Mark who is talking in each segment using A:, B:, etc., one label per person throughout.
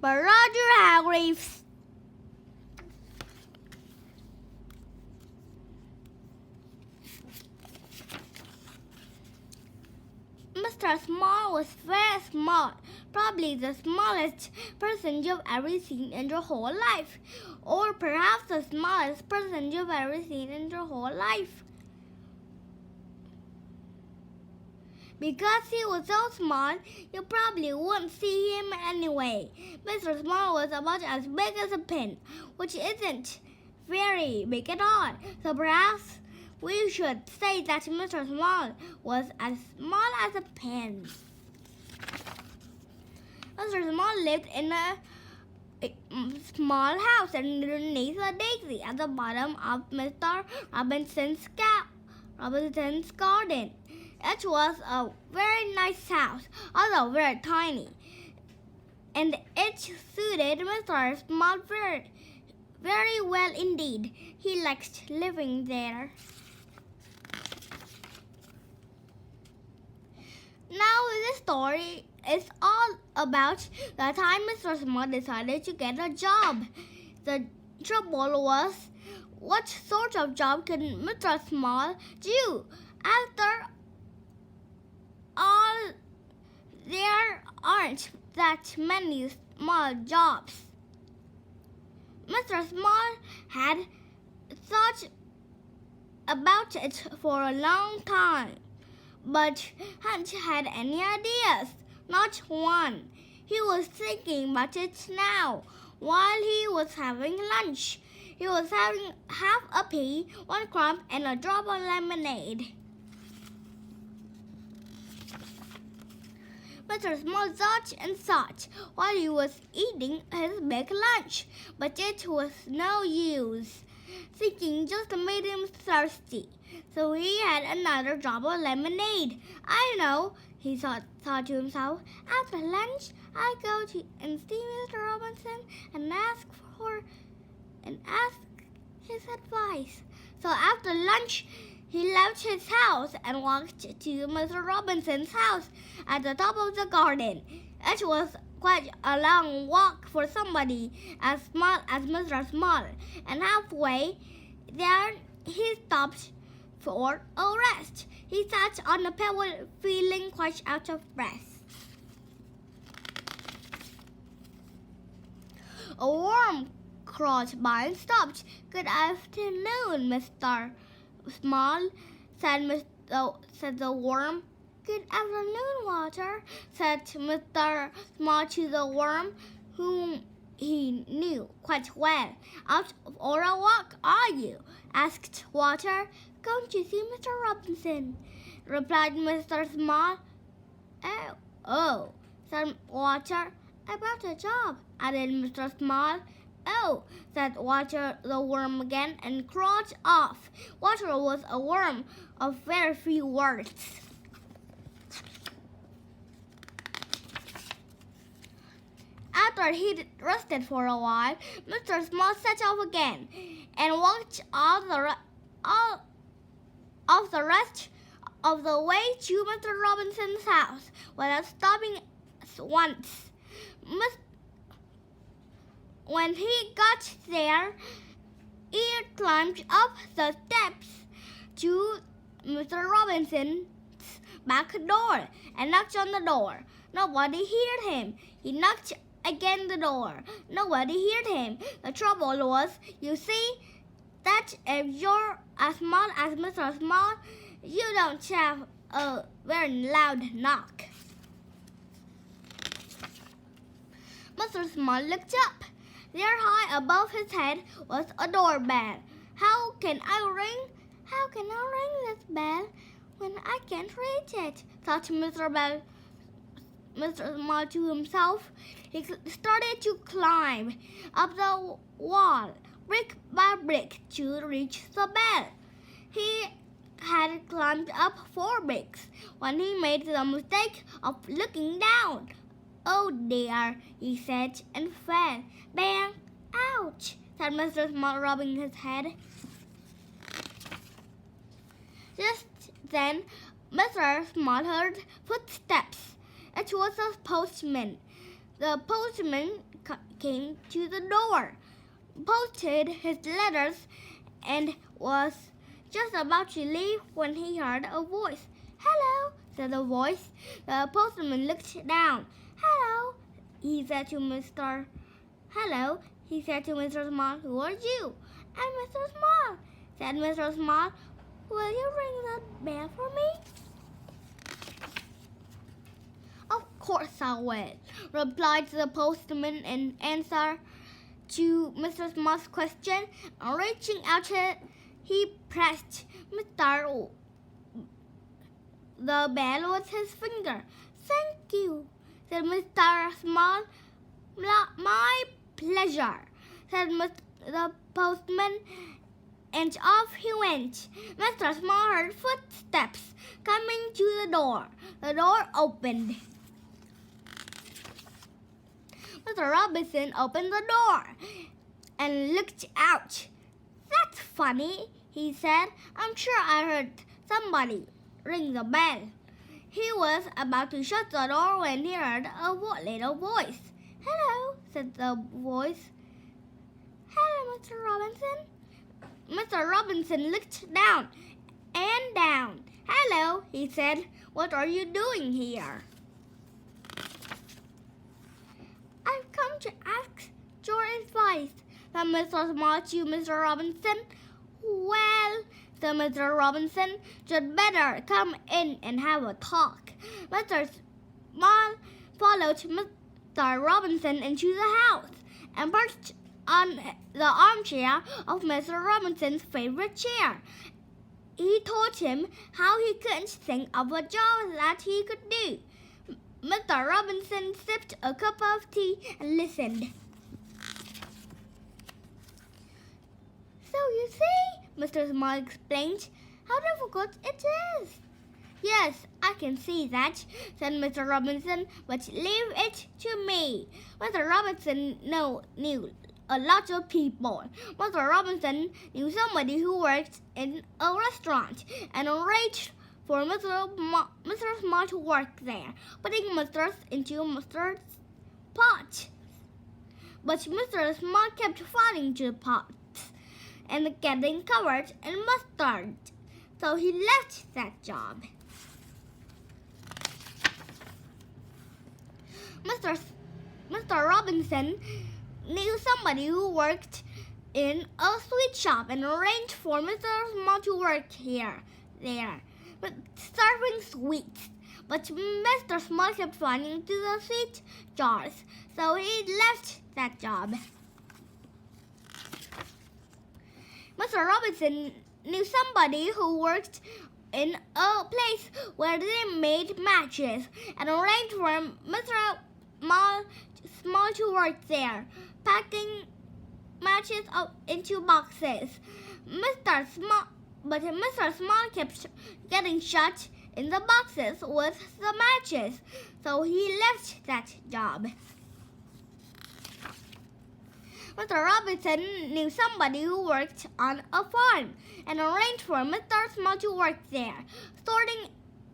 A: but Roger Hargreaves. Mr. Small was very small, probably the smallest person you've ever seen in your whole life, or perhaps the smallest person you've ever seen in your whole life. Because he was so small, you probably wouldn't see him anyway. Mr. Small was about as big as a pin, which isn't very big at all. So perhaps we should say that Mr. Small was as small as a pin. Mr. Small lived in a small house underneath a daisy at the bottom of Mr. Robinson's garden. It was a very nice house, although very tiny, and it suited Mr. Small very well indeed. He liked living there. Now this story is all about the time Mr. Small decided to get a job. The trouble was, what sort of job could Mr. Small do? After all, there aren't that many small jobs. Mr. Small had thought about it for a long time, but hadn't had any ideas, not one. He was thinking about it now, while he was having lunch. He was having half a pea, one crumb, and a drop of lemonade. Mr. Small thought and thought while he was eating his big lunch, but it was no use. Thinking just made him thirsty, so he had another drop of lemonade. I know, he thought to himself. After lunch, I'll go and see Mr. Robinson and ask his advice. So after lunch, he left his house and walked to Mr. Robinson's house at the top of the garden. It was quite a long walk for somebody as small as Mr. Small, and halfway there he stopped for a rest. He sat on a pebble feeling quite out of breath. A worm crawled by and stopped. Good afternoon, Mr. Small, said the worm. Good afternoon, Walter, said Mr. Small to the worm, whom he knew quite well. Out for a walk, are you? Asked Walter. Going to see Mr. Robinson, replied Mr. Small. Oh, said Walter. About a job, added Mr. Small. Oh, said Walter the worm again and crawled off. Walter was a worm of very few words. After he'd rested for a while, Mr. Small set off again and walked all of the rest of the way to Mr. Robinson's house without stopping once. When he got there, he climbed up the steps to Mr. Robinson's back door and knocked on the door. Nobody heard him. He knocked again the door. Nobody heard him. The trouble was, you see, that if you're as small as Mr. Small, you don't have a very loud knock. Mr. Small looked up. There high above his head was a doorbell. How can I ring this bell when I can't reach it? Thought Mr. Small to himself. He started to climb up the wall, brick by brick, to reach the bell. He had climbed up 4 bricks when he made the mistake of looking down. Oh dear, he said, and fell. Bang! Ouch! Said Mr. Small, rubbing his head. Just then, Mr. Small heard footsteps. It was a postman. The postman came to the door, posted his letters, and was just about to leave when he heard a voice. "Hello," said the voice. The postman looked down. "Hello," he said to Mr. "Hello," he said to Mr. Small. "Who are you?" "I'm Mr. Small," said Mr. Small. "Will you ring the bell for me?" "Of course I will," replied the postman in answer to Mr. Small's question. And reaching out, he pressed the bell with his finger. "Thank you," said Mr. Small. "My pleasure," said the postman, and off he went. Mr. Small heard footsteps coming to the door. The door opened. Mr. Robinson opened the door and looked out. "That's funny," he said. "I'm sure I heard somebody ring the bell." He was about to shut the door when he heard a little voice. "Hello," said the voice. "Hello, Mr. Robinson." Mr. Robinson looked down and down. "Hello," he said. "What are you doing here?" "I've come to ask your advice," said Mr. Small to Mr. Robinson. "Well," said Mr. Robinson, "you'd better come in and have a talk." Mr. Small followed Mr. Robinson into the house and perched on the armchair of Mr. Robinson's favorite chair. He told him how he couldn't think of a job that he could do. Mr. Robinson sipped a cup of tea and listened. "So you see," Mr. Small explained, "how difficult it is." "Yes, I can see that," said Mr. Robinson, "but leave it to me." Mr. Robinson knew a lot of people. Mr. Robinson knew somebody who worked in a restaurant and arranged for Mr. Small to work there, putting mustard into mustard pot. But Mr. Small kept falling to the pots and getting covered in mustard, so he left that job. Mr. Robinson knew somebody who worked in a sweet shop and arranged for Mr. Small to work there, serving sweets. But Mr. Small kept falling into the sweet jars, so he left that job. Mr. Robinson knew somebody who worked in a place where they made matches and arranged for Mr. Small to work there, packing matches up into boxes. But Mr. Small kept getting shot in the boxes with the matches, so he left that job. Mr. Robinson knew somebody who worked on a farm and arranged for Mr. Small to work there, sorting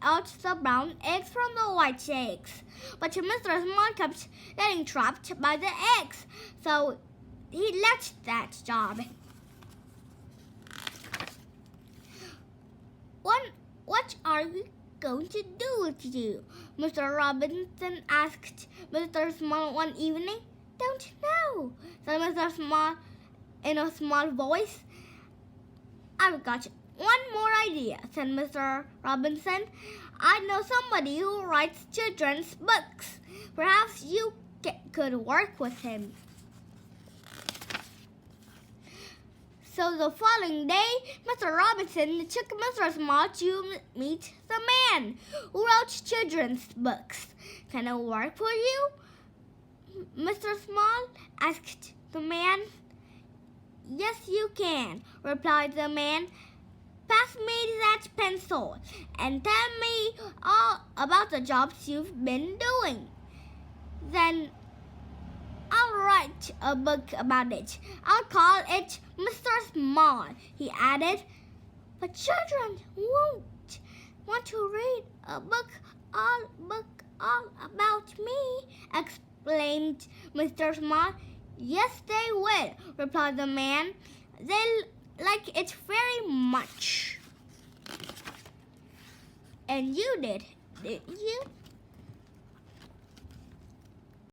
A: out the brown eggs from the white eggs. But Mr. Small kept getting trapped by the eggs, so he left that job. "What are we going to do with you?" Mr. Robinson asked Mr. Small one evening. "Don't know," said Mr. Small in a small voice. "I've got one more idea," said Mr. Robinson. "I know somebody who writes children's books. Perhaps you could work with him." So the following day, Mr. Robinson took Mr. Small to meet the man who wrote children's books. "Can I work for you, Mr. Small?" asked the man. "Yes, you can," replied the man. "Pass me that pencil and tell me all about the jobs you've been doing. Then I'll write a book about it. I'll call it Mr. Small," he added. "But children won't want to read a book all about me," exclaimed Mr. Small. Yes, they will, replied the man. They like it very much. And you didn't you?